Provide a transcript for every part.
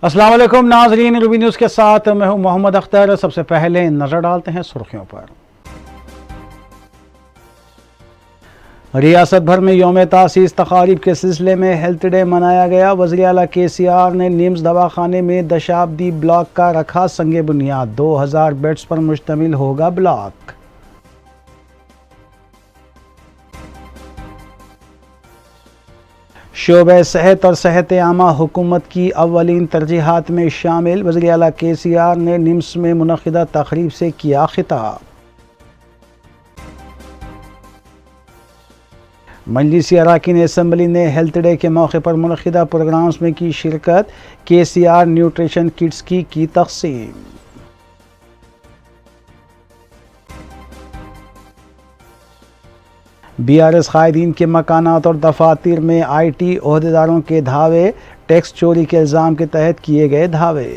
अस्सलाम वालेकुम नाज़रीन, रूबी न्यूज़ के साथ मैं हूं मोहम्मद अख्तर। सबसे पहले नज़र डालते हैं सुर्खियों पर। रियासत भर में यौम तासीस तकारीब के सिलसिले में हेल्थ डे मनाया गया। वज़ीर आला KCR ने निम्स दवाखाने में दशाब्दी ब्लॉक का रखा संगे बुनियाद। 2000 बेड्स पर मुश्तमिल होगा ब्लॉक। शोबे सेहत और सेहत आमा हुकूमत की अव्वलीन तरजीहात में शामिल। वज़ीर आला KCR ने निम्स में मुनक़िदा तक़रीब से किया खिताब। मजलिसी अरकान असम्बली ने हेल्थ डे के मौके पर मुनक़िदा प्रोग्राम्स में की शिरकत। KCR न्यूट्रिशन किट्स की तक़सीम। BRS कायदीन के मकानात और दफातर में IT ओहदेदारों के धावे। टैक्स चोरी के इल्ज़ाम के तहत किए गए धावे।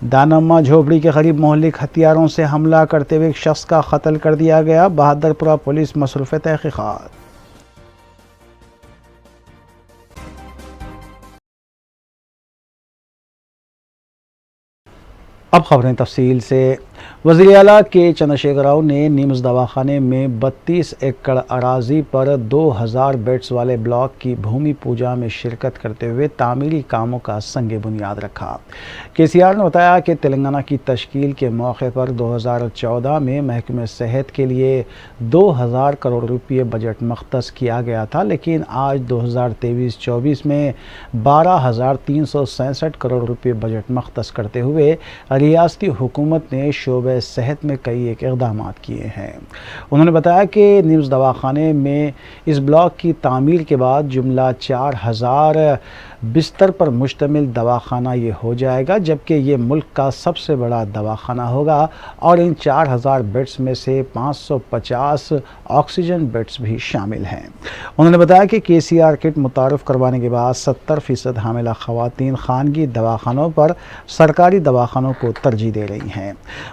दानम्मा झोपड़ी के करीब मोहल्लिक हथियारों से हमला करते हुए एक शख्स का कत्ल कर दिया गया। बहादुरपुरा पुलिस मसरूफ़ तहक़ीक़ात। अब खबरें तफसील से। वज़ीर आला के चंद्रशेखर राव ने निम्स दवाखाने में 32 एकड़ अराजी पर 2000 बेड्स वाले ब्लॉक की भूमि पूजा में शिरकत करते हुए तामीरी कामों का संगे बुनियाद रखा। KCR ने बताया कि तेलंगाना की तश्कील के मौके पर 2014 में महकमे सेहत के लिए 2000 करोड़ रुपये बजट मख्तस किया गया था, लेकिन आज 2023-24 में 12,367 करोड़ रुपये बजट मख्तस करते हुए रियासती हुकूमत ने शोबे सेहत में कई एक इक़दामात किए हैं। उन्होंने बताया कि निम्स दवाखाने में इस ब्लॉक की तामीर के बाद जुमला 4000 बिस्तर पर मुश्तमिल दवाखाना ये हो जाएगा, जबकि ये मुल्क का सबसे बड़ा दवाखाना होगा और इन 4000 बेड्स में से 550 ऑक्सीजन बेड्स भी शामिल हैं। उन्होंने बताया कि KCR किट मुतारफ़ करवाने के बाद 70% हामिला ख़वातीन खानगी दवाखानों पर सरकारी दवाखानों को तरजीह दे रही हैं।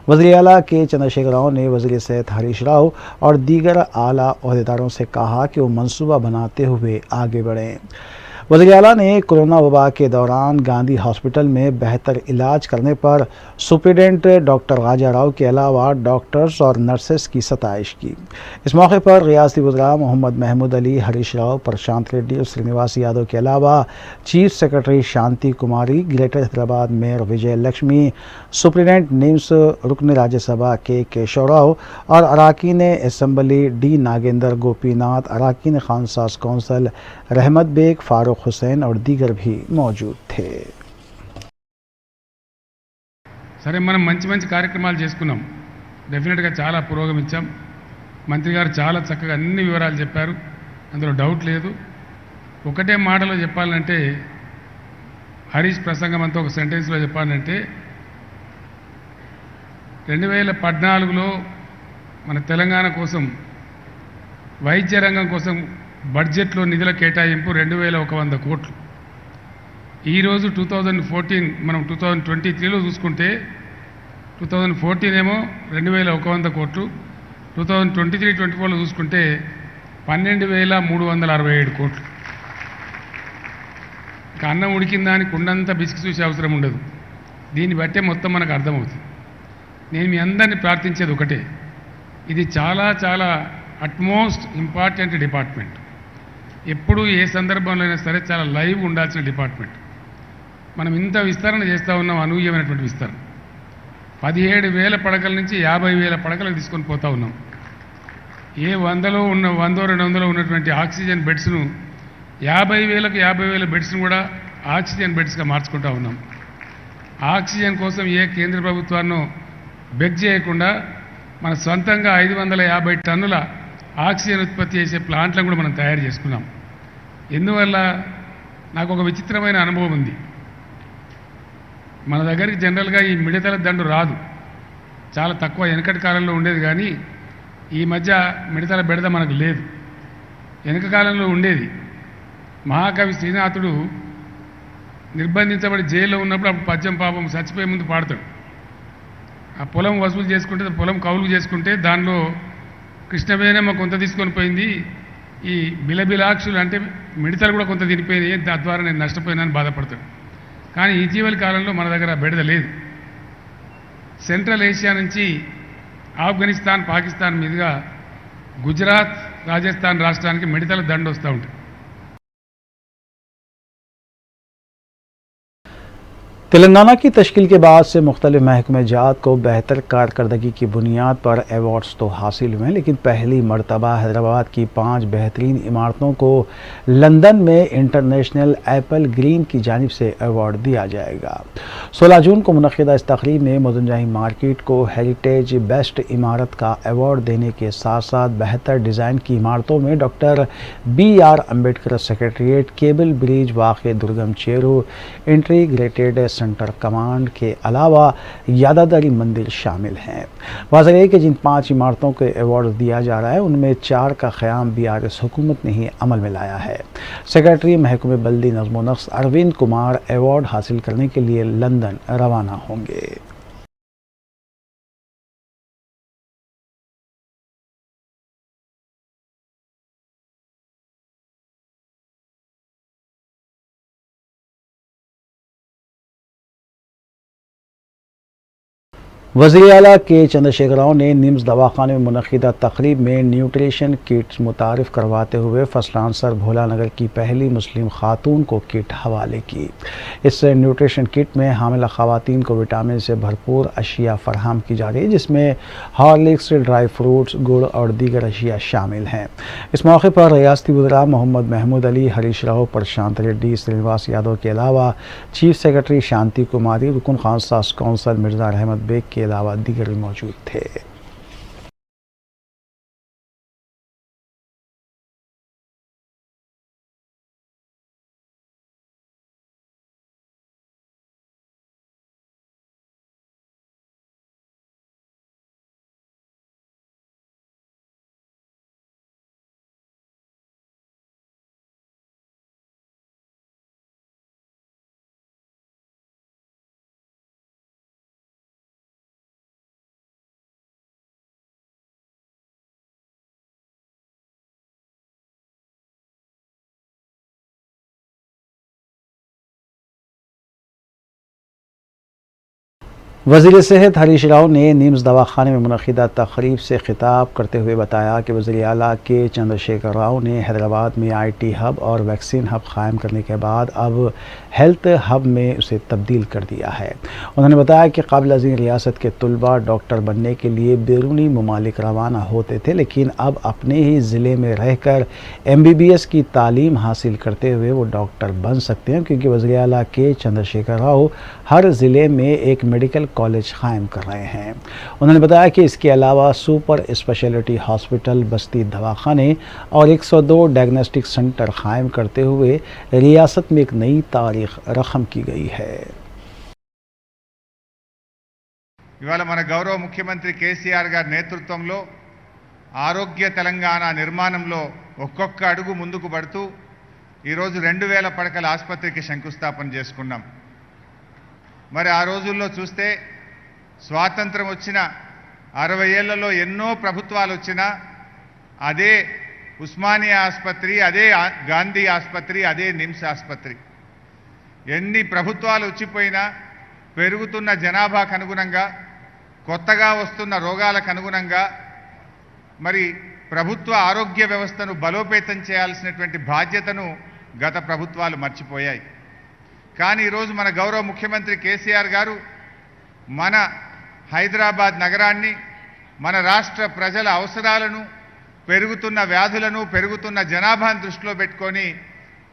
वज़ीर आला के चंद्रशेखर राव ने वज़ीर सेहत हरीश राव और दीगर आला ओहदेदारों से कहा कि वो मनसूबा बनाते हुए आगे बढ़ें। वज़ीर आला ने कोरोना वबा के दौरान गांधी हॉस्पिटल में बेहतर इलाज करने पर सुप्रिटेंडेंट डॉक्टर गाजा राव के अलावा डॉक्टर्स और नर्सेस की सताइश की। इस मौके पर रियासती वज़रा मोहम्मद महमूद अली, हरीश राव, प्रशांत रेड्डी और श्रीनिवास यादव के अलावा चीफ सेक्रेटरी शांति कुमारी, ग्रेटर हैदराबाद मेयर विजय लक्ष्मी, सुप्रिटेंडेंट निम्स, रुकन राज्यसभा के केशव राव और अरकान असम्बली D नागेंद्र गोपीनाथ, अरकान खानसास कौंसल रहमत बेग, फारूक हुसैन और दीगर भी मौजूद थे। సరే మనం మంచి మంచి కార్యక్రమాలు చేసుకున్నాం. డెఫినెట్గా చాలా పురోగమించాం. మంత్రి గారు చాలా చక్కగా అన్ని వివరాలు చెప్పారు, అందులో డౌట్ లేదు. ఒకటే మాటలో చెప్పాలంటే హరీష్ ప్రసంగం అంతా ఒక సెంటెన్స్లో చెప్పాలంటే 2014లో మన తెలంగాణ కోసం వైద్య రంగం కోసం బడ్జెట్లో నిధుల కేటాయింపు 2100 కోట్లు. ఈరోజు 2014 మనం 2023లో చూసుకుంటే 2014 ఏమో 2100 కోట్లు, 2023-24లో చూసుకుంటే 12,367 కోట్లు. ఇక అన్నం ఉడికిందా అని కుండంతా బిసికి చూసే అవసరం ఉండదు. దీన్ని బట్టే మొత్తం మనకు అర్థమవుతుంది. నేను మీ అందరినీ ప్రార్థించేది ఒకటే, ఇది చాలా చాలా అట్మోస్ట్ ఇంపార్టెంట్ డిపార్ట్మెంట్. ఎప్పుడు ఏ సందర్భంలో అయినా సరే చాలా లైవ్ ఉండాల్సిన డిపార్ట్మెంట్. మనం ఇంత విస్తరణ చేస్తూ ఉన్నాం, అనూహ్యమైనటువంటి విస్తరణ. 17,000 పడకల నుంచి 50,000 పడకలకు తీసుకొని పోతూ ఉన్నాం. ఏ 100లో ఉన్న 100-200లో ఉన్నటువంటి ఆక్సిజన్ బెడ్స్ను 50,000కు 50,000 బెడ్స్ను కూడా ఆక్సిజన్ బెడ్స్గా మార్చుకుంటూ ఉన్నాం. ఆక్సిజన్ కోసం ఏ కేంద్ర ప్రభుత్వాన్నో బెగ్ చేయకుండా మన సొంతంగా 550 టన్నుల ఆక్సిజన్ ఉత్పత్తి చేసే ప్లాంట్లను కూడా మనం తయారు చేసుకున్నాం. ఎందువల్ల నాకు ఒక విచిత్రమైన అనుభవం ఉంది. మన దగ్గరికి జనరల్గా ఈ మిడతల దండు రాదు, చాలా తక్కువ. వెనకటి కాలంలో ఉండేది, కానీ ఈ మధ్య మిడతల బెడద మనకు లేదు. వెనక కాలంలో ఉండేది. మహాకవి శ్రీనాథుడు నిర్బంధించబడి జైల్లో ఉన్నప్పుడు అప్పుడు పద్యం పాపం చచ్చిపోయే ముందు పాడతాడు. ఆ పొలం వసూలు చేసుకుంటే, పొలం కౌలు చేసుకుంటే దానిలో కృష్ణవేణమ్మ కొంత తీసుకొని పోయింది, ఈ బిలబిలాక్షులు అంటే మిడతలు కూడా కొంత తినిపోయినాయి, తద్వారా నేను నష్టపోయినాను బాధపడతాడు. కానీ ఇటీవలి కాలంలో మన దగ్గర బెడద లేదు. సెంట్రల్ ఏషియా నుంచి ఆఫ్ఘనిస్తాన్, పాకిస్తాన్ మీదుగా గుజరాత్, రాజస్థాన్ రాష్ట్రానికి మిడతల దండ వస్తూ ఉంటుంది. तेलंगाना की तश्कील के बाद से मुख्तलिफ महकमे जात को बेहतर कारकर्दगी की बुनियाद पर एवार्ड्स तो हासिल हुए हैं, लेकिन पहली मरतबा हैदराबाद की 5 बेहतरीन इमारतों को लंदन में इंटरनेशनल एप्पल ग्रीन की जानिब से अवार्ड दिया जाएगा। 16 जून को मुनक़िदा इस तकरीब में मदनजाही मार्केट को हेरिटेज बेस्ट इमारत का अवार्ड देने के साथ साथ बेहतर डिज़ाइन की इमारतों में doctor BR Ambedkar secretariat, cable bridge वाक़ दुर्गम चेरू, इंटीग्रेटेड सेंटर कमांड के अलावा यादादारी मंदिर शामिल हैं। वाज़ेह है कि जिन 5 इमारतों के अवार्ड दिया जा रहा है उनमें 4 का क़याम BRS हुकूमत ने ही अमल में लाया है। सेक्रेटरी महकमे बल्दी नज़्म व नक्श अरविंद कुमार अवार्ड हासिल करने के लिए लंदन रवाना होंगे। वज़ीर आला के चंद्रशेखर राव ने निम्स दवाखाने में मुनक़िदा तकरीब में न्यूट्रिशन किट्स मुतारिफ़ करवाते हुए फर्स्ट आंसर भोला नगर की पहली मुस्लिम खातून को किट हवाले की। इस न्यूट्रिशन किट में हामिला ख़वातीन को विटामिन से भरपूर अशिया फ़राहम की जा रही है, जिसमें हॉर्लिक्स, ड्राई फ्रूट्स, गुड़ और दीगर अशिया शामिल हैं। इस मौके पर रियासती वज़रा मोहम्मद महमूद अली, हरीश राव, प्रशांत रेड्डी, श्रीनिवास यादव के अलावा चीफ सेक्रेटरी शांति कुमारी, रुकन खासा कौंसल मिर्ज़ा रहमत बेग के अलावा दीगर मौजूद थे। वज़ीर सेहत हरीश राव ने निम्स दवाखाने में मुनक़िदा तक़रीब से खिताब करते हुए बताया कि वज़ीर आला के चंद्रशेखर राव ने हैदराबाद में IT हब और वैक्सीन हब क़ायम करने के बाद अब हेल्थ हब में उसे तब्दील कर दिया है। उन्होंने बताया कि क़ब्ल अज़ीं रियासत के तलबा डॉक्टर बनने के लिए बैरूनी ममालिक रवाना होते थे, लेकिन अब अपने ही ज़िले में रहकर MBBS की तालीम हासिल करते हुए वो डॉक्टर बन सकते हैं, क्योंकि वज़ीर आला के चंद्रशेखर राव हर ज़िले में एक मेडिकल कॉलेज कायम कर रहे हैं। उन्होंने बताया कि इसके अलावा सुपर स्पेशलिटी हॉस्पिटल, बस्ती दवाखाने और 102 डायग्नोस्टिक सेंटर कायम करते हुए रियासत में एक नई तारीख रकम की गई है। ఇవాళ మన గౌరవ ముఖ్యమంత్రి కేసీఆర్ గారి నేతృత్వంలో ఆరోగ్య తెలంగాణ నిర్మాణంలో ఒక్కొక్క అడుగు ముందుకు పడుతూ ఈరోజు 2000 పడకల ఆసుపత్రికి శంకుస్థాపన చేసుకున్నాం. మరి ఆ రోజుల్లో చూస్తే స్వాతంత్రం వచ్చిన 60 ఏళ్లలో ఎన్నో ప్రభుత్వాలు వచ్చినా అదే ఉస్మానియా ఆసుపత్రి, అదే గాంధీ ఆసుపత్రి, అదే నిమ్స్ ఆసుపత్రి. ఎన్ని ప్రభుత్వాలు వచ్చిపోయినా పెరుగుతున్న జనాభాకు అనుగుణంగా, కొత్తగా వస్తున్న రోగాలకు అనుగుణంగా మరి ప్రభుత్వ ఆరోగ్య వ్యవస్థను బలోపేతం చేయాల్సినటువంటి బాధ్యతను గత ప్రభుత్వాలు మర్చిపోయాయి. కానీ ఈరోజు మన గౌరవ ముఖ్యమంత్రి కేసీఆర్ గారు మన హైదరాబాద్ నగరాన్ని, మన రాష్ట్ర ప్రజల అవసరాలను, పెరుగుతున్న వ్యాధులను, పెరుగుతున్న జనాభాను దృష్టిలో పెట్టుకొని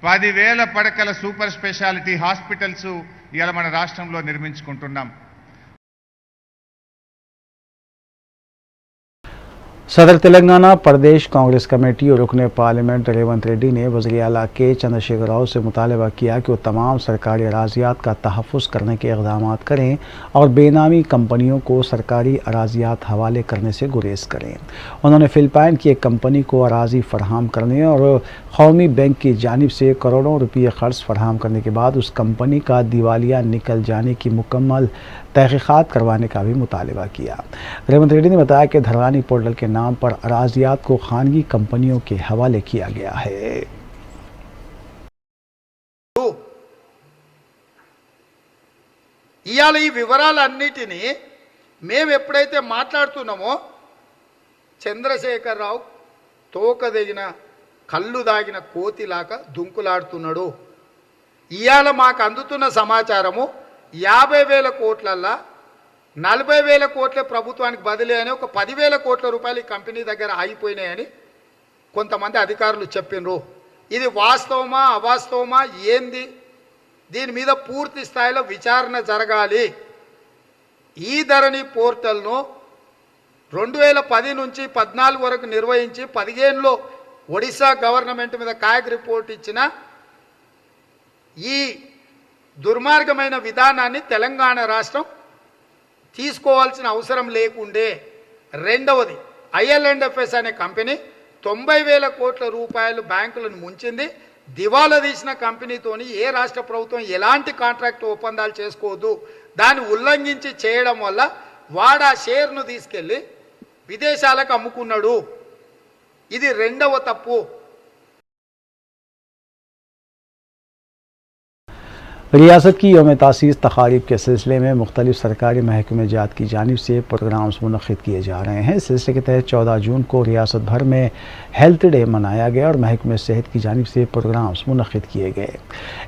10,000 పడకల సూపర్ స్పెషాలిటీ హాస్పిటల్స్ ఇవాళ మన రాష్ట్రంలో నిర్మించుకుంటున్నాం. सदर तेलंगाना प्रदेश कांग्रेस कमेटी और रुकने पार्लियामेंट रेवंत रेड्डी ने वज़ीर आला के चंद्रशेखर राव से मुतालबा किया कि वो तमाम सरकारी अराजियात का तहफ़्फ़ुज़ करने के इक़दाम करें और बेनामी कंपनियों को सरकारी अराजियात हवाले करने से गुरेज करें। उन्होंने फ़िलिपाइन की एक कंपनी को अराजी फ़राहम करने और कौमी बैंक की जानिब से करोड़ों रुपये क़र्ज़ फ़राहम करने के बाद उस कंपनी का दिवालिया निकल जाने की मुकम्मल तहकीकात करवाने का भी मुतालबा किया। रेवंत रेड्डी ने बताया कि धरवानी पोर्टल के नाम पर अराजियात को खानगी कंपनियों के हवाले किया गया है। ఇవాళ ఈ వివరాలన్నిటినీ మేము ఎప్పుడైతే మాట్లాడుతున్నామో చంద్రశేఖరరావు తోకదగిన కళ్ళు దాగిన కోతిలాగా దుంకులాడుతున్నాడు. ఇవాళ మాకు అందుతున్న సమాచారము 50,000 కోట్లల్లా 40,000 కోట్ల ప్రభుత్వానికి బదిలీ అని ఒక 10,000 కోట్ల రూపాయలు ఈ కంపెనీ దగ్గర ఆగిపోయినాయని కొంతమంది అధికారులు చెప్పినరు. ఇది వాస్తవమా అవాస్తవమా ఏంది? దీని మీద పూర్తి స్థాయిలో విచారణ జరగాలి. ఈ ధరణి పోర్టల్ను 2010 నుంచి 14 వరకు నిర్వహించి 15లో ఒడిశా గవర్నమెంట్ మీద కాగ్ రిపోర్ట్ ఇచ్చిన ఈ దుర్మార్గమైన విధానాన్ని తెలంగాణ రాష్ట్రం తీసుకోవాల్సిన అవసరం లేకుండే. రెండవది IL&FS అనే కంపెనీ 90,000 కోట్ల రూపాయలు బ్యాంకులను ముంచింది. దివాలా తీసిన కంపెనీతోని ఏ రాష్ట్ర ప్రభుత్వం ఎలాంటి కాంట్రాక్ట్ ఒప్పందాలు చేసుకోవద్దు. దాన్ని ఉల్లంఘించి చేయడం వల్ల వాడు ఆ షేర్ను తీసుకెళ్ళి విదేశాలకు అమ్ముకున్నాడు. ఇది రెండవ తప్పు. रियासत की यौम तासीस तकारीब के सिलसिले में मुख्तलिफ सरकारी महकमे जात की जानिब से प्रोग्राम्स मुनक़िद किए जा रहे हैं। इस सिलसिले के तहत 14 जून को रियासत भर में हेल्थ डे मनाया गया और महकमे सेहत की जानिब से प्रोग्राम्स मुनक़िद किए गए।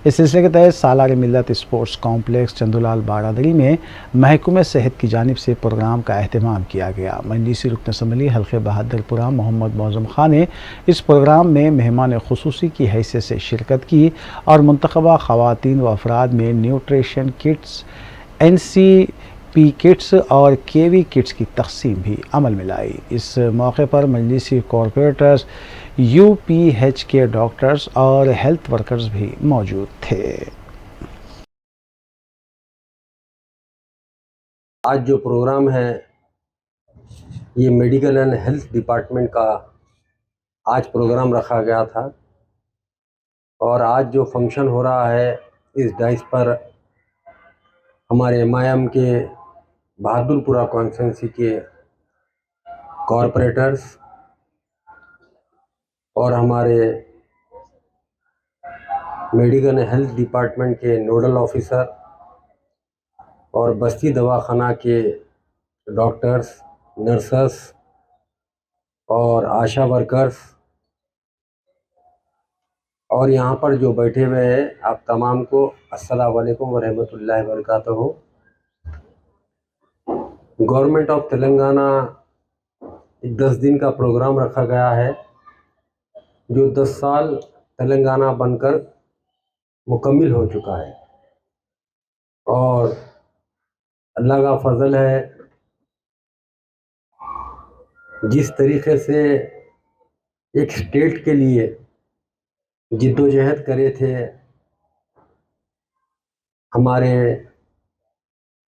इस सिलसिले के तहत सालार मिल्लत स्पोर्ट्स कॉम्प्लेक्स चंदुलाल बारादरी में महकमे सेहत की जानिब से प्रोग्राम का अहतमाम किया गया। मजलिसी रुकन असम्बली हल्के बहादुरपुरा मोहम्मद मौज़म खान ने इस प्रोग्राम में मेहमान खुसूसी की हैसियत से शिरकत की और मुंतखबा ख़वातीन व अफराद में न्यूट्रिशन किट्स, NCP किट्स और KV किट्स की तकसीम भी अमल में लाई। इस मौके पर मजलिसी कॉरपोरेटर्स, UPH के डॉक्टर्स और हेल्थ वर्कर्स भी मौजूद थे। आज जो प्रोग्राम है ये मेडिकल एंड हेल्थ डिपार्टमेंट का आज प्रोग्राम रखा गया था और आज जो फंक्शन हो रहा है इस डाइस पर हमारे MIM के बहादुरपुरा कॉन्स्टिट्यूंसी के कॉरपोरेटर्स और हमारे मेडिकल एंड हेल्थ डिपार्टमेंट के नोडल ऑफिसर और बस्ती दवाखाना के डॉक्टर्स, नर्सेस और आशा वर्कर्स और यहाँ पर जो बैठे हुए हैं आप तमाम को अस्सलाम वालेकुम व रहमतुल्लाहि व बरकातहू। गवर्नमेंट ऑफ तेलंगाना 10 दिन का प्रोग्राम रखा गया है जो 10 साल तेलंगाना बनकर मुकम्मिल हो चुका है और अल्लाह का फजल है जिस तरीके से एक स्टेट के लिए जिद्दोजहद करे थे हमारे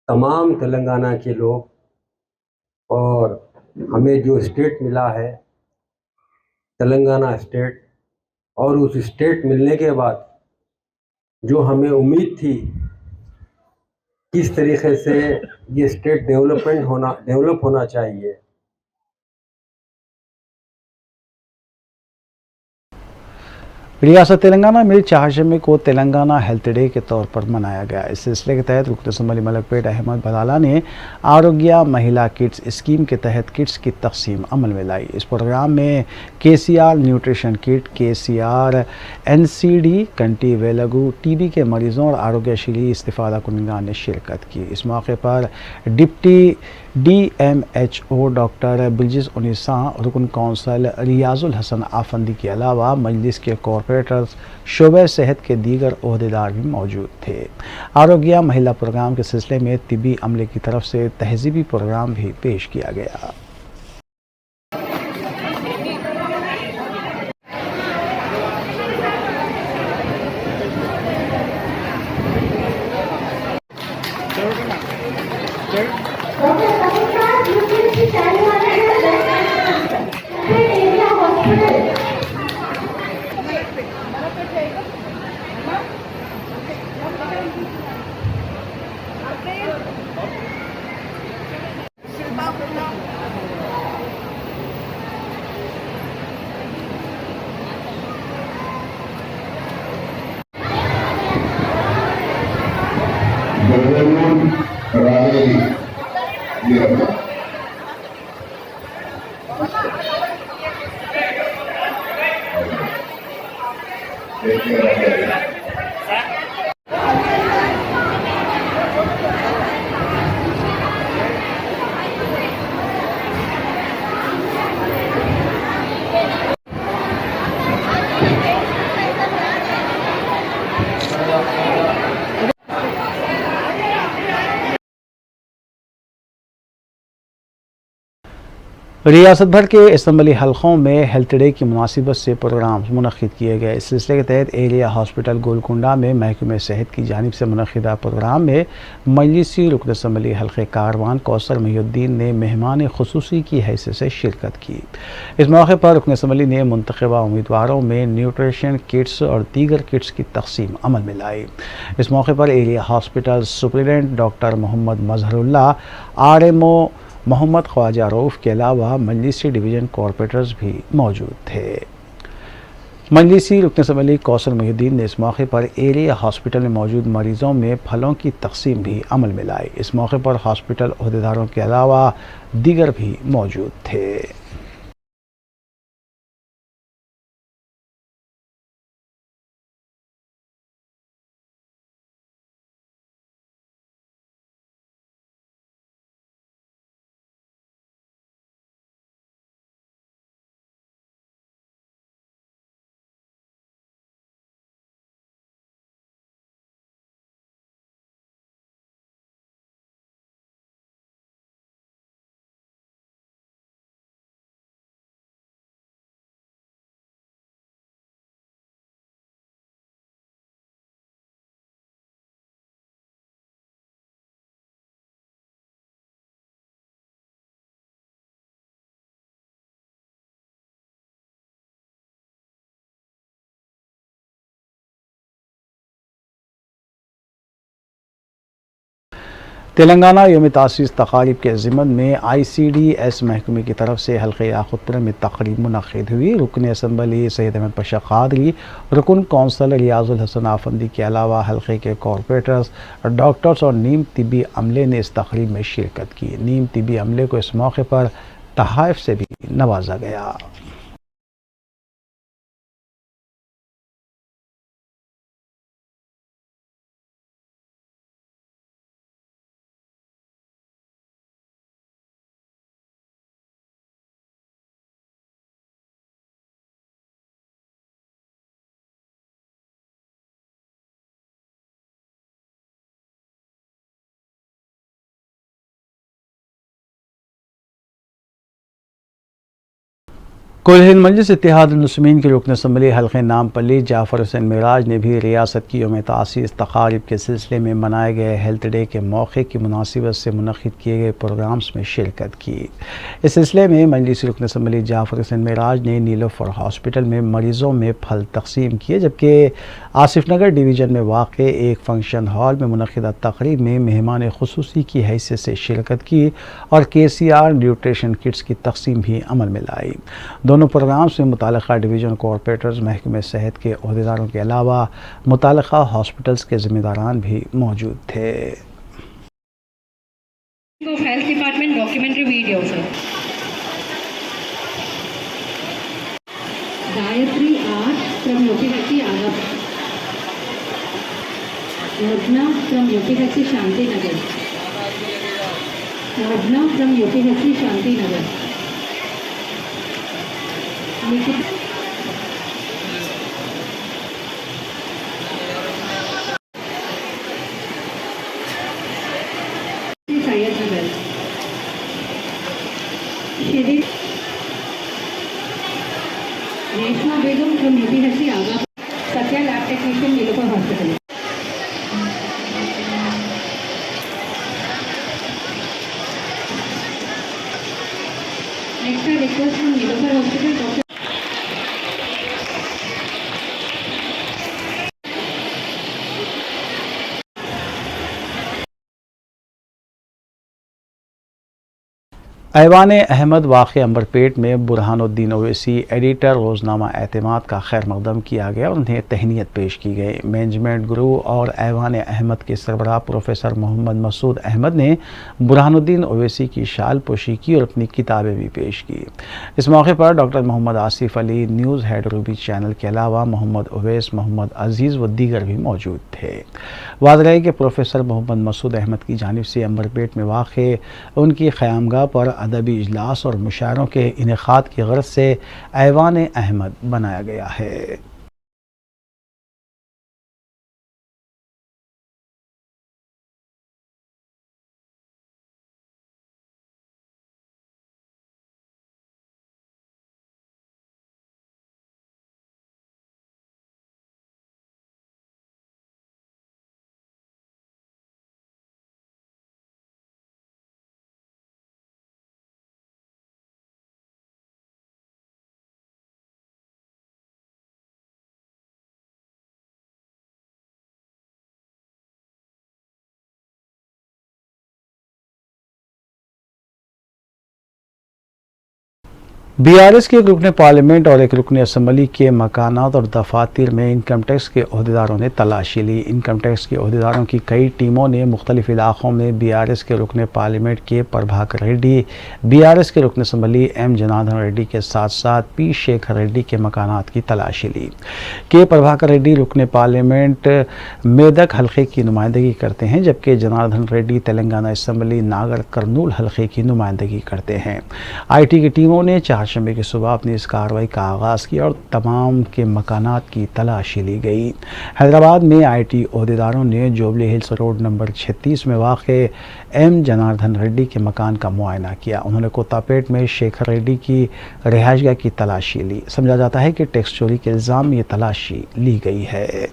तमाम तेलंगाना के लोग और हमें जो स्टेट मिला है तेलंगाना स्टेट और उस स्टेट मिलने के बाद जो हमें उम्मीद थी किस तरीके से ये स्टेट डेवलप होना चाहिए। रियासत तेलंगाना में 4 मई को तेलंगाना हेल्थ डे के तौर पर मनाया गया। इस सिलसिले के तहत रुकन असम्बली मलकपेट अहमद बदाला ने आरोग्य महिला किट्स स्कीम के तहत किट्स की तकसीम अमल में लाई। इस प्रोग्राम में KCR nutrition kit, KCR NCD, कंटी वेलगू, TB के मरीज़ों और आरोग्यशीली इस्तिफ़ादा कुनिंदान ने शिरकत की। इस मौके पर डिप्टी DMHO डॉक्टर बिल्जिस उनिसा, रुकन कौंसल रियाजुल हसन आफंदी के अलावा मजलिस के कॉरपोरेटर्स, शोबे सेहत के दीगर ओहदेदार भी मौजूद थे। आरोग्य महिला प्रोग्राम के सिलसिले में तिबी अमले की तरफ से तहजीबी प्रोग्राम भी पेश किया गया। रियासत भर के असम्बली हलकों में हेल्थ डे की मुनासिबत से प्रोग्राम मुनक़िद किए गए। इस सिलसिले के तहत एरिया हॉस्पिटल गोलकुंडा में महकमे सेहत की जानिब से मुनक़िदा प्रोग्राम में मजलिसी रुकन असम्बली हल्के कारवान कौसर महिउद्दीन ने मेहमान खुसूसी की हैसियत से शिरकत की। इस मौके पर रुकन असम्बली ने मुंतखबा उम्मीदवारों में न्यूट्रिशन किट्स और दीगर किट्स की तकसीम अमल में लाई। इस मौके पर area hospital superintendent doctor Mohammed Mazharullah, RMO Mohammed Khwaja Rauf के अलावा मजलिसी डिवीज़न कॉरपोरेटर्स भी मौजूद थे। मजलिसी रुकन असम्बली कौसर महिउद्दीन ने इस मौके पर एरिया हॉस्पिटल में मौजूद मरीज़ों में फलों की तकसीम भी अमल में लाई। इस मौके पर हॉस्पिटल अहदेदारों के अलावा दीगर भी मौजूद थे। तेलंगाना यौम तासीस तकारीब के ज़िमन में ICDS महकमे की तरफ से हल्के याकुतपुर में तकरीब मुनक़िद हुई। रुकन असम्बली सैयद अहमद पाशा कादरी, रुकन कौंसल रियाजुल हसन आफंदी के अलावा हल्के के कॉरपोरेटर्स, डॉक्टर्स और नीम तिबी अमले ने इस तकरीब में शिरकत की। नीम तिबी अमले को इस मौके पर तहाइफ से भी नवाजा गया। कुल हिंद मजलिस इत्तेहाद मुस्लिमीन के रुकन असम्बली हल्के नामपल्ली जाफ़र हुसैन मिराज ने भी रियासत की यौम तासीस तकारीब के सिलसिले में मनाए गए हेल्थ डे के मौके की मुनासिबत से मुनक़िद किए गए प्रोग्राम्स में शिरकत की। इस सिलसिले में मजलिस रुकन असम्बली जाफ़र हुसैन मिराज ने नीलोफर हॉस्पिटल में मरीज़ों में फल तकसीम किए, जबकि आसिफ नगर डिवीज़न में वाक़ एक फंक्शन हॉल में मुनक़िदा तकरीब में मेहमान खुसूसी की हैसियत से शिरकत की और KCR न्यूट्रिशन किट्स की तकसीम भी अमल में लाई। दोनों प्रोग्राम्स में मुतालिका डिवीज़न कॉरपोरेटर्स, महकमे सेहत के अहदेदारों के अलावा मुतालिका हॉस्पिटल्स के ज़िम्मेदारान भी मौजूद थे। हेल्थ डिपार्टमेंट डॉक्यूमेंट्री वीडियो से Gayatri art from UPSC Agra, Ratna from UPSC Shanti Nagar, Ratna from UPSC Shanti Nagar, Syed Nagar, Sheri Reshma Begum from UPSC Agra, Satya lab technician Niloufer hospital. Next request from Niloufer hospital doctor Aiwan Ahmed वाक़ अंबरपेट में बुरहानुद्दीन ओवैसी एडिटर रोज़नामा एतमाद का खैर मकदम किया गया और उन्हें तहनीत पेश की गई। मैनेजमेंट गुरु और ऐवान अहमद के सरबराह प्रोफेसर मोहम्मद मसूद अहमद ने बुरहानुद्दीन ओवैसी की शाल पोशी की और अपनी किताबें भी पेश की। इस मौके पर doctor Mohammad Asif Ali, news head Ruby channel के अलावा मोहम्मद ओवैस, मोहम्मद अजीज़ व दीगर भी मौजूद थे। वाज़ेह है कि प्रोफेसर मोहम्मद मसूद अहमद की जानिब से अंबरपेट में वाक़ उनकी क़यामगाह पर अदबी इजलास और मुशायरों के इनेकाद की गर्ज से ऐवान अहमद बनाया गया है। बीआरएस के एक रुकन पार्लियामेंट और एक रुकन असम्बली के मकानात और दफातर में इनकम टैक्स के अहदेदारों ने तलाशी ली। इनकम टैक्स के अहदेदारों की कई टीमों ने मुख्तलिफ इलाकों में बीआरएस के रुकन पार्लियामेंट के प्रभाकर रेड्डी, बीआरएस के रुकन असम्बली एम जनार्दन रेड्डी के साथ साथ पी शेखर रेड्डी के मकानात की तलाशी ली। के प्रभाकर रेड्डी रुकन पार्लियामेंट मेदक हल्के की नुमाइंदगी करते हैं, जबकि जनार्दन रेड्डी तेलंगाना असम्बली नागर कर्नूल हल्के की नुमाइंदगी करते हैं। IT की टीमों ने शंबे की सुबह अपनी इस कार्रवाई का आगाज़ किया और तमाम के मकानात की तलाशी ली गई। हैदराबाद में IT अहदेदारों ने जुबली हिल्स रोड नंबर 36 में वाक़े एम जनार्दन रेड्डी के मकान का मुआयना किया। उन्होंने कोतापेट में शेखर रेड्डी की रिहाइशगाह की तलाशी ली। समझा जाता है कि टैक्स चोरी के इल्ज़ाम में ये तलाशी ली गई है।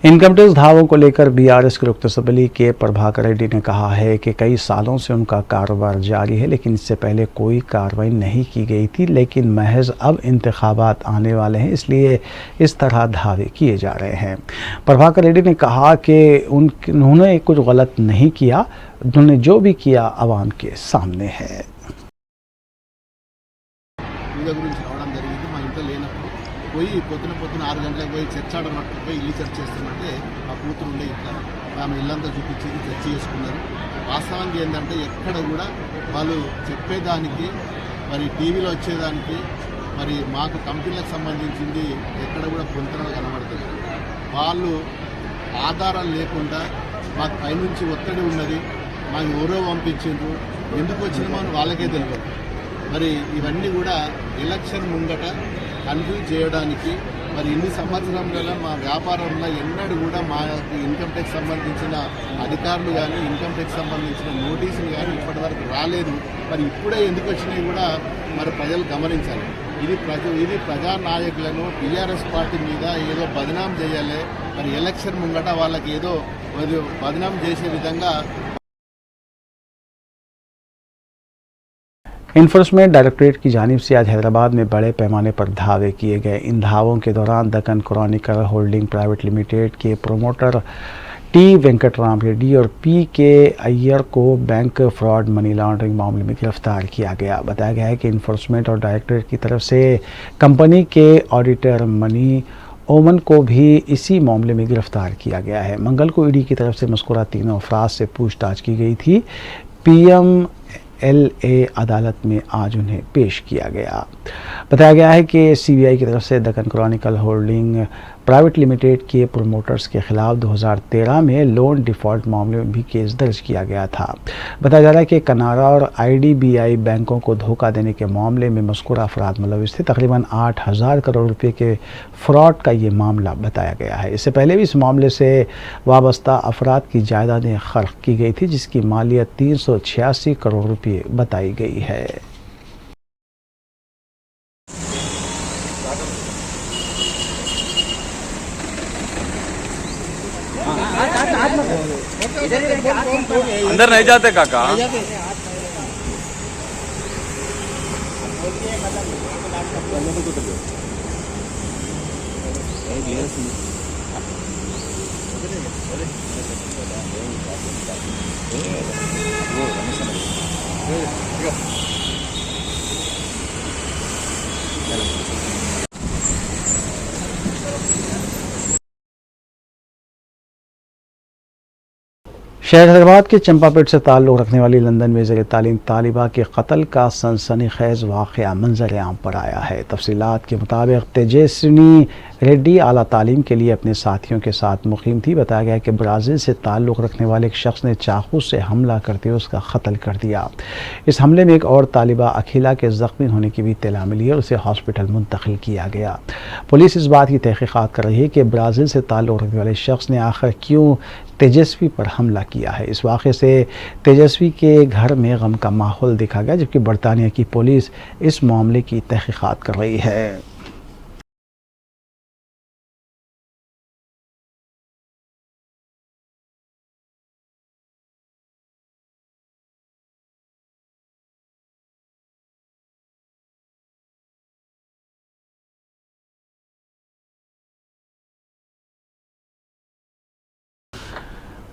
इनकम टैक्स धावों को लेकर बीआरएस के रुकन असम्बली के प्रभाकर रेड्डी ने कहा है कि कई सालों से उनका कारोबार जारी है, लेकिन इससे पहले कोई कार्रवाई नहीं की गई थी, लेकिन महज अब इंतखाबात आने वाले हैं, इसलिए इस तरह धावे किए जा रहे हैं। प्रभाकर रेड्डी ने कहा कि उन्होंने कुछ गलत नहीं किया, उन्होंने जो भी किया आवाम के सामने है। పోయి పొద్దున 6 గంటలకు పోయి చర్చ్ ఆర్డర్ పట్టుకుపోయి ఇల్లు చర్చ్ చేస్తున్నట్టే మా కూతురు ఉండే ఇట్లా ఆమె ఇల్లంతా చూపించేది చర్చ్ చేసుకున్నారు. వాస్తవానికి ఏంటంటే ఎక్కడ కూడా వాళ్ళు చెప్పేదానికి మరి టీవీలో వచ్చేదానికి మరి మాకు కంపెనీలకు సంబంధించింది ఎక్కడ కూడా పొంతన కనబడుతుంది. వాళ్ళు ఆధారాలు లేకుండా మాకు పైనుంచి ఒత్తిడి ఉన్నది, మాకు ఎవరో పంపించారు, ఎందుకు వచ్చినామో అని వాళ్ళకే తెలియదు. మరి ఇవన్నీ కూడా ఎలక్షన్ ముంగట కన్ఫ్యూజ్ చేయడానికి మరి ఇన్ని సంవత్సరాల మా వ్యాపారంలో ఎన్నడూ కూడా మాకు ఇన్కమ్ ట్యాక్స్ సంబంధించిన అధికారులు కానీ ఇన్కమ్ ట్యాక్స్ సంబంధించిన నోటీసులు కానీ ఇప్పటివరకు రాలేదు. మరి ఇప్పుడే ఎందుకు వచ్చినాయి కూడా మరి ప్రజలు గమనించాలి. ఇది ప్రజానాయకులను టీఆర్ఎస్ పార్టీ మీద ఏదో బదనాం చేయాలి, మరి ఎలక్షన్ ముంగట వాళ్ళకి ఏదో బదనాం చేసే విధంగా इन्फोर्समेंट डायरेक्टरेट की जानिब से आज हैदराबाद में बड़े पैमाने पर धावे किए गए। इन धावों के दौरान Deccan Chronicle holding private limited के प्रोमोटर टी वेंकटराम रेड्डी और पी के अय्यर को बैंक फ्रॉड मनी लॉन्ड्रिंग मामले में गिरफ्तार किया गया। बताया गया है कि इन्फोर्समेंट और डायरेक्टरेट की तरफ से कंपनी के ऑडिटर मनी ओमन को भी इसी मामले में गिरफ्तार किया गया है। मंगल को ईडी की तरफ से मज़कूरा तीनों अफराद से पूछताछ की गई थी। PMLA अदालत में आज उन्हें पेश किया गया। बताया गया है कि CBI की तरफ से Deccan Chronicle holding private limited के प्रोमोटर्स के खिलाफ 2013 में लोन डिफ़ॉल्ट मामले में भी केस दर्ज किया गया था। बताया जा रहा है कि कनारा और IDBI बैंकों को धोखा देने के मामले में मज़कूरा अफराद मुलविस थे। तकरीबन 8,000 करोड़ रुपए के फ्रॉड का ये मामला बताया गया है। इससे पहले भी इस मामले से वाबस्ता अफराद की जायदादें खर्क की गई थी, जिसकी मालियत 386 करोड़ रुपये बताई गई है। अंदर नहीं जाते काका। शहर हैदराबाद के चंपापेट से ताल्लुक़ रखने वाली लंदन में ज़ेर तालीम तालिबा के कत्ल का सनसनीखेज़ वाक़या मंज़र आम पर आया है। तफसीलात के मुताबिक तेजस्विनी रेड्डी आला तालीम के लिए अपने साथियों के साथ मुक़ीम थी। बताया गया कि ब्राज़ील से ताल्लुक़ रखने वाले एक शख्स ने चाकू से हमला करते हुए उसका कत्ल कर दिया। इस हमले में एक और तालिबा अखिला के ज़ख्मी होने की भी इत्तला मिली और उसे हॉस्पिटल मुंतकिल किया गया। पुलिस इस बात की तहक़ीक़ात कर रही है कि ब्राज़ील से ताल्लुक़ रखने वाले शख्स ने आखिर क्यों तेजस्वी पर हमला किया है। इस वाक़े से तेजस्वी के घर में गम का माहौल देखा गया, जबकि बरतानिया की पुलिस इस मामले की तहक़ीक़ात कर रही है।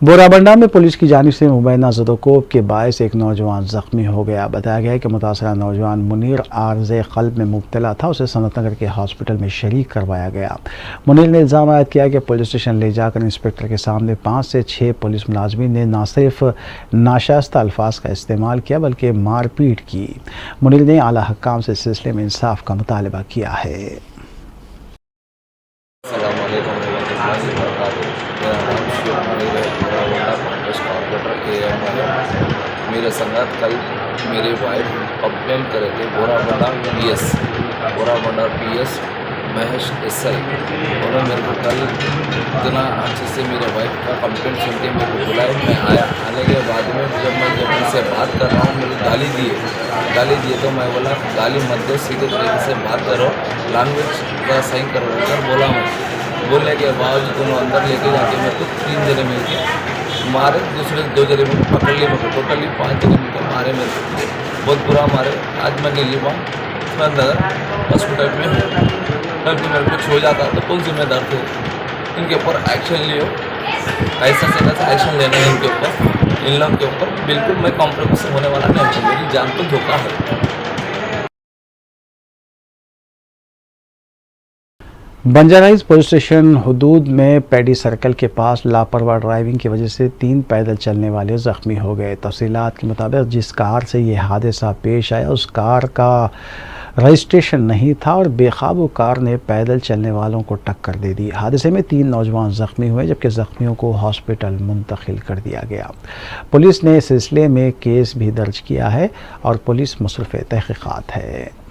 बोराबंडा में पुलिस की जानिब से मुबैना ज़दोकोब के बायस एक नौजवान ज़ख्मी हो गया। बताया गया है कि मुतासरा नौजवान मुनीर आर्ज़े क़ल्ब में मुब्तला था। उसे सनत नगर के हॉस्पिटल में शरीक करवाया गया। मुनीर ने इल्ज़ाम आयद किया कि पुलिस स्टेशन ले जाकर इंस्पेक्टर के सामने 5 से 6 पुलिस मुलाजमीन ने न सिर्फ नाशास्ता अल्फाज का इस्तेमाल किया बल्कि मारपीट की। मुनीर ने आला हक्काम से इस सिलसिले में इंसाफ का मुतालबा किया है। मेरे संगत कल मेरे वाइफ कंप्लेन करे थे बोराबंडा PS महेश SI। उन्होंने मेरे को कल इतना अच्छे से मेरे वाइफ का कंप्लेंट सुन के मेरे को बुलाए। मैं आया। आने के बाद में जब उनसे बात कर रहा हूँ, मुझे गाली दिए तो मैं बोला गाली मत दो, सीधे तरीके से बात करो, लैंग्वेज का सही करो सर बोला। मैं बोलने के बावजूद दोनों अंदर लेके जाके मेरे को 3 जने मिल के मारे, दूसरे 2 जने में पकड़ लिए। मेरे को टोटली 5 जने मिलकर मारे। मेरे को बहुत बुरा मारे। आज मैं दिल्ली नगर हॉस्पिटल में हूँ। कल भी मेरे कुछ हो जाता तो कौन जिम्मेदार थे? इनके ऊपर एक्शन लियो, ऐसा से कैसा एक्शन लेना है इनके ऊपर, इन लोगों के ऊपर। बिल्कुल मैं कॉम्प्रोमाइज़ होने वाला नहीं हूँ। मेरी जान को धोखा है। बंजाराइज पुलिस स्टेशन हुदूद में पैडी सर्कल के पास लापरवाह ड्राइविंग की वजह से 3 पैदल चलने वाले ज़ख्मी हो गए। तफसीलात के मुताबिक जिस कार से ये हादसा पेश आया उस कार का रजिस्ट्रेशन नहीं था और बेकाबू कार ने पैदल चलने वालों को टक्कर दे दी। हादसे में 3 नौजवान ज़ख्मी हुए, जबकि ज़ख्मियों को हॉस्पिटल मुंतकिल कर दिया गया। पुलिस ने इस सिलसिले में केस भी दर्ज किया है और पुलिस मसरूफ़ तहक़ीक़ात है।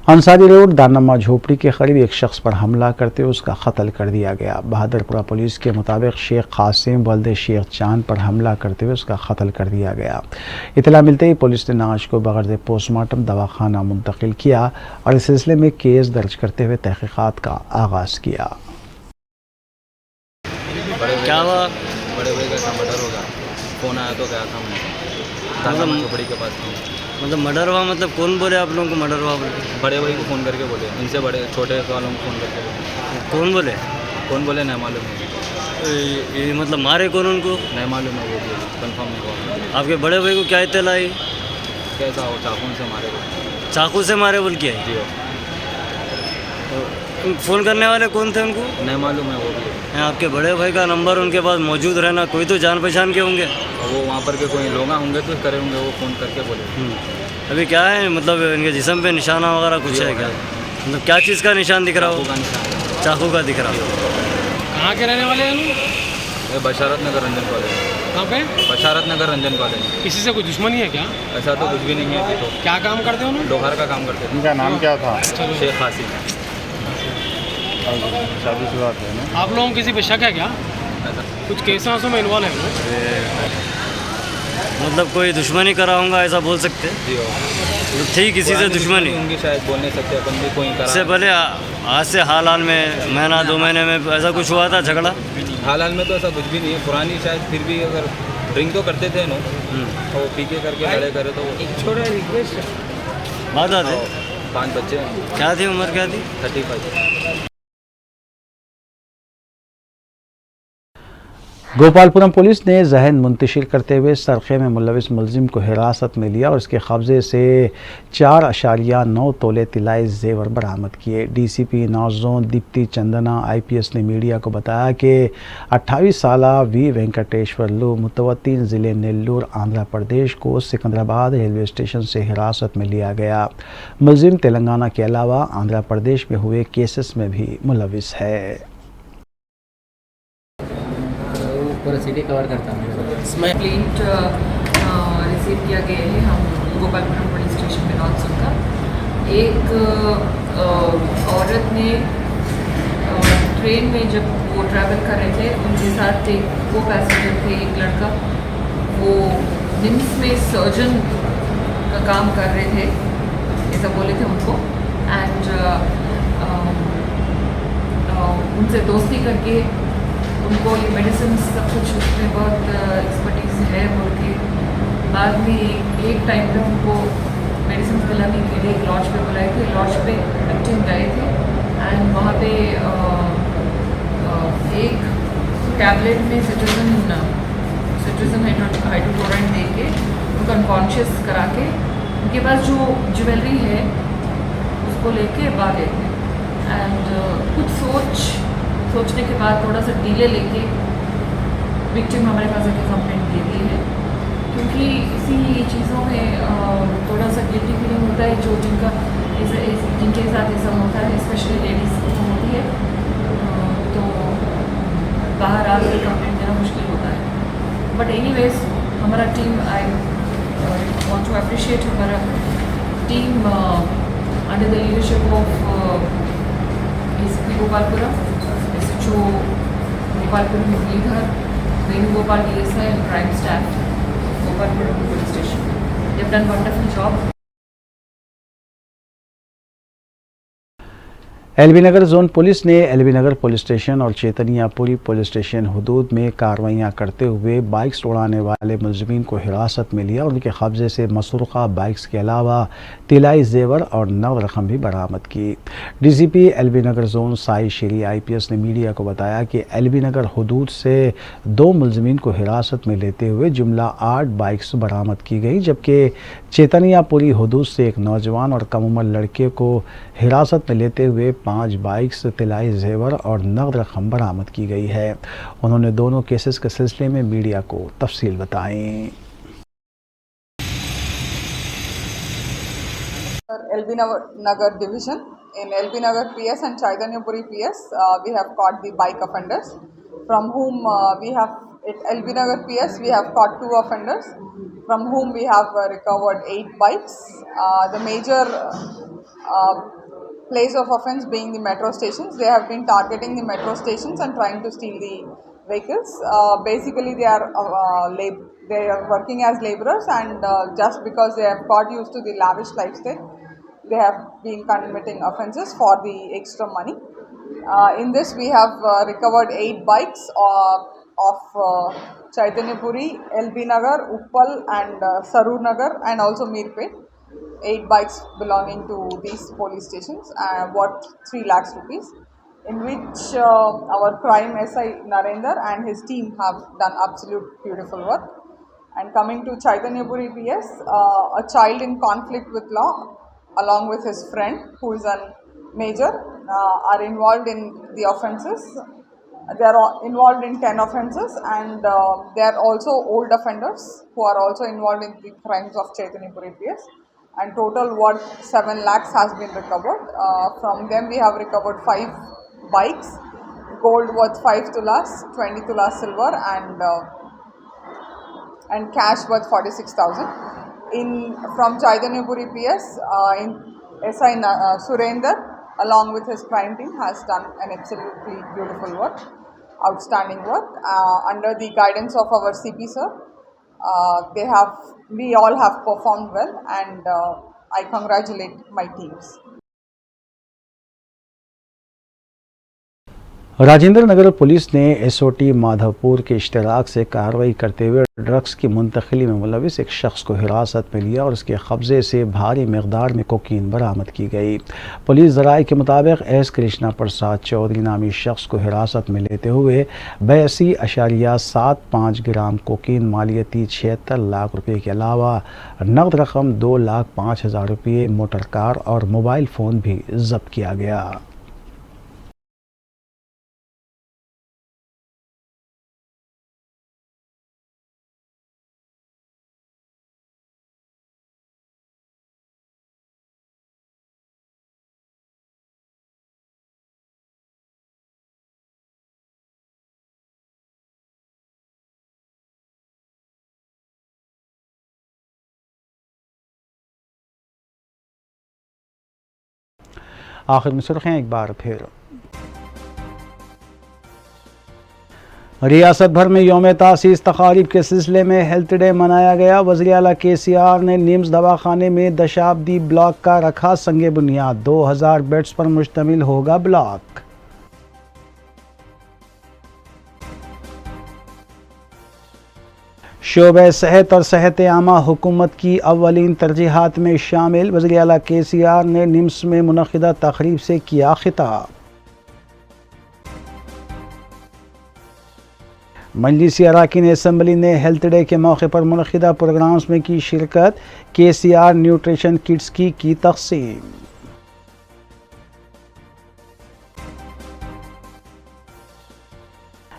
अंसारी रोड दानमा झोपड़ी के करीब एक शख्स पर हमला करते हुए उसका कत्ल कर दिया गया। बहादुरपुरा पुलिस के मुताबिक शेख कासिम वल्द शेख चांद पर हमला करते हुए उसका कत्ल कर दिया गया। इतला मिलते ही पुलिस ने नाश को बगैर पोस्टमार्टम दवाखाना मुंतकिल किया और इस सिलसिले में केस दर्ज करते हुए तहकीकात का आगाज़ किया। क्या हुआ? बड़े भाई का मर्डर होगा, फ़ोन आया तो गया था मैं दाना झोपड़ी के पास था। मतलब मर्डर हुआ, मतलब कौन बोले आप लोगों को मर्डर हुआ बोले? बड़े भाई को फ़ोन करके बोले, इनसे बड़े छोटे वालों को फ़ोन करके बोले। कौन बोले नहीं मालूम है। ये मतलब मारे कौन उनको? नहीं मालूम है, वो भी कंफर्म नहीं हुआ। आपके बड़े भाई को क्या इत्तला आई? कैसा हो, चाकू से मारे? चाकू से मारे बोल के? जी। फ़ोन करने वाले कौन थे उनको? नहीं मालूम है, वो भी। आपके बड़े भाई का नंबर उनके पास मौजूद रहना, कोई तो जान पहचान के होंगे। वो वहाँ पर के कोई लोग होंगे तो करे होंगे, वो फ़ोन करके बोले। अभी क्या है, मतलब इनके जिस्म पे निशाना वगैरह कुछ है क्या? मतलब क्या चीज़ का निशान दिख रहा हो? चाकू का दिख रहा हो। कहाँ के रहने वाले हैं? बशारत नगर रंजन कॉलेज। कहाँ पे? बशारत नगर रंजन कॉलेज। किसी से कोई दुश्मनी है क्या? ऐसा तो कुछ भी नहीं है। तो क्या काम करते हो? लोहार का काम करते थे। इनका नाम क्या था? शेख कासिम। शादीशुदा थे ना? आप लोगों को किसी पे शक है क्या? कुछ केसों में इन्वॉल्व है? मतलब कोई दुश्मनी करा होगा ऐसा बोल सकते? ठीक, किसी से दुश्मनी होंगी शायद, बोल नहीं सकते अपन भी। कोई इससे पहले आज से हाल में महीना 2 महीने में ऐसा कुछ हुआ था झगड़ा? हाल में तो ऐसा कुछ भी नहीं है। पुरानी शायद, फिर भी अगर ड्रिंक तो करते थे ना, तो वो पी के करके लड़े करे तो एक छोटा रिक्वेस्ट बात आते। 5 बच्चे। क्या थी उम्र, क्या थी? 35। गोपालपुरम पुलिस ने जहन मुंतशिर करते हुए सरखे में मुलविस मुलजिम को हिरासत में लिया और इसके कब्जे से 4.9 तोले तिलाई जेवर बरामद किए। DCP north zone Deepti Chandana IPS ने मीडिया को बताया कि 28 साला वी वेंकटेश्वरलू मुतवत्तिन ज़िले नेल्लूर आंध्र प्रदेश को सिकंदराबाद रेलवे स्टेशन से हिरासत में लिया गया। मुलजिम तेलंगाना के अलावा आंध्र प्रदेश में हुए केसेस में भी मुलविस है। पूरा सिटी कवर करता हूँ। इसमें कंप्लेंट रिसीव किया गया है हम गोपालपुरम पुलिस स्टेशन में नॉर्थ जोन का। एक औरत ने ट्रेन में जब वो ट्रैवल कर रहे थे, उनके साथ एक वो पैसेंजर थे, एक लड़का, वो निम्स में सर्जन का काम कर रहे थे, ऐसा बोले थे उनको। एंड उनसे दोस्ती करके उनको ये मेडिसिन सब कुछ उसमें बहुत एक्सपर्टीज़ है बोल के बाद में एक टाइम पे उनको मेडिसिन पिलाने के लिए एक लॉज पे बुलाए थे। लॉज पे विक्टिम गए थे एंड वहाँ पे एक टैबलेट में सिट्रिजन हाइड्रोक्लोराइड दे के उनको अनकॉन्शियस करा के उनके पास जो ज्वेलरी है उसको लेके भाग गए थे। एंड कुछ सोचने के बाद थोड़ा सा डिले लेके विक्टिम हमारे पास आके कंप्लेंट दे दी है, क्योंकि इसी चीज़ों में थोड़ा सा गिल्टी फीलिंग होता है जो जिनके साथ ऐसा होता है, स्पेशली लेडीज़ को होती है, तो बाहर आकर कंप्लेंट देना मुश्किल होता है। बट एनीवेज हमारा team, I want to appreciate हमारा team under the leadership of ACP Gopalapuram, SHO Gopalapuram Muralidhar, Venugopal DSI and crime staff Gopalapuram police station. They have done wonderful job. LB Nagar zone police ने एलबी नगर पुलिस स्टेशन और Chaitanyapuri police station हुदूद में कार्रवाइयाँ करते हुए bikes उड़ाने वाले मुलजिमीन को हिरासत में लिया और उनके कब्जे से मसरूक़ा बाइक्स के अलावा तिलाई जेवर और नगद रकम भी बरामद की। DCP LB Nagar zone Sai शेरी IPS ने मीडिया को बताया कि एलबी नगर हुदूद से 2 मुलजिमीन को हिरासत में लेते हुए जुमला 8 बाइक्स बरामद की गई, जबकि चेतनियापुरी हुदूद से एक नौजवान और कम उम्र लड़के को हिरासत में लेते हुए 5 बाइक्स, तिलाई जेवर और नगद रकम बरामद की गई है। उन्होंने दोनों केसेस के सिलसिले में मीडिया को तफसील बताई। LB Nagar division, in LB Nagar PS and Chaitanyapuri PS, we have caught the bike offenders, from whom we have at LB Nagar PS we have caught 2 offenders, from whom we have recovered 8 bikes. The major place of offence being the metro stations. They have been targeting the metro stations and trying to steal the vehicles. Basically, they are working as labourers, and just because they have got used to the lavish lifestyle, they have been committing offences for the extra money. In this, we have recovered 8 bikes of Chaitanya Puri, LB Nagar, Uppal and Sarur Nagar, and also Mirpet. 8 bikes belonging to these police stations worth 3 lakhs rupees, in which our crime SI Narendra and his team have done absolute beautiful work. And coming to Chaitanya Puri PS, a child in conflict with law along with his friend, who is a major, are involved in the offences. They are involved in 10 offences, and they are also old offenders who are also involved in the crimes of Chaitanya Puri PS. And total worth 7 lakhs has been recovered. From them we have recovered 5 bikes, gold worth 5 tulas, 20 tulas silver, and cash worth 46,000. From Chaitanya Puri PS, SI Surender along with his crime team has done an absolutely beautiful work, outstanding work under the guidance of our CP sir. We all have performed well, and I congratulate my teams. Rajendra Nagar police ने SOT Madhopur के इश्तराक से कार्रवाई करते हुए drugs की मुंतकिली में मुलविस एक शख्स को हिरासत में लिया और उसके कब्जे से भारी मकदार में कोकीन बरामद की गई। पुलिस ज़राए के मुताबिक एस कृष्णा प्रसाद चौधरी नामी शख्स को हिरासत में लेते हुए 82.75 ग्राम कोकीन, मालियती 76 लाख रुपये के अलावा नकद रकम 2,05,000 रुपये, मोटर कार और मोबाइल फ़ोन भी जब्त किया गया। आखिर में सुर्खियां एक बार फिर। रियासत भर में यौम तासीस तकारीब के सिलसिले में हेल्थ डे मनाया गया। वज़ीर आला KCR ने निम्स दवाखाने में दशाब्दी ब्लॉक का रखा संगे बुनियाद। 2000 बेड्स पर मुश्तमिल होगा ब्लॉक। शोबे सेहत और सेहत आमा हुकूमत की अव्वलीन तरजीहात में शामिल। वज़ीर आला KCR ने निम्स में मुनक़िदा तक़रीब से किया खिताब। मजलिसी अराकीन असम्बली ने हेल्थ डे के मौके पर मुनक़िदा प्रोग्राम्स में की शिरकत। KCR न्यूट्रिशन किट्स की तक़सीम।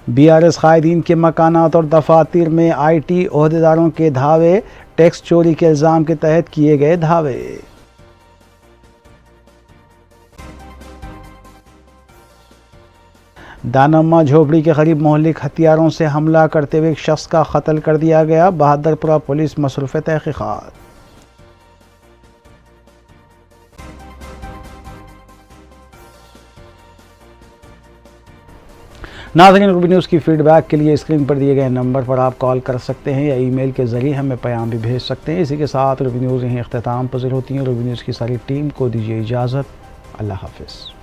BRS कायदीन के मकानात और दफातर में IT ओहदेदारों के धावे। टैक्स चोरी के इल्ज़ाम के तहत किए गए धावे। दानम्मा झोपड़ी के करीब मोहल्लिक हथियारों से हमला करते हुए एक शख्स का कत्ल कर दिया गया। बहादुरपुरा पुलिस मसरूफ़ तहक़ीक़ात। नाज़रीन, रूबी न्यूज़ की फ़ीडबैक के लिए स्क्रीन पर दिए गए नंबर पर आप कॉल कर सकते हैं या ईमेल के ज़रिए हमें पैगाम भी भेज सकते हैं। इसी के साथ रूबी न्यूज़ यहीं इख्तिताम पज़ीर होती है। रूबी न्यूज़ की सारी टीम को दीजिए इजाज़त। अल्लाह हाफ़िज़।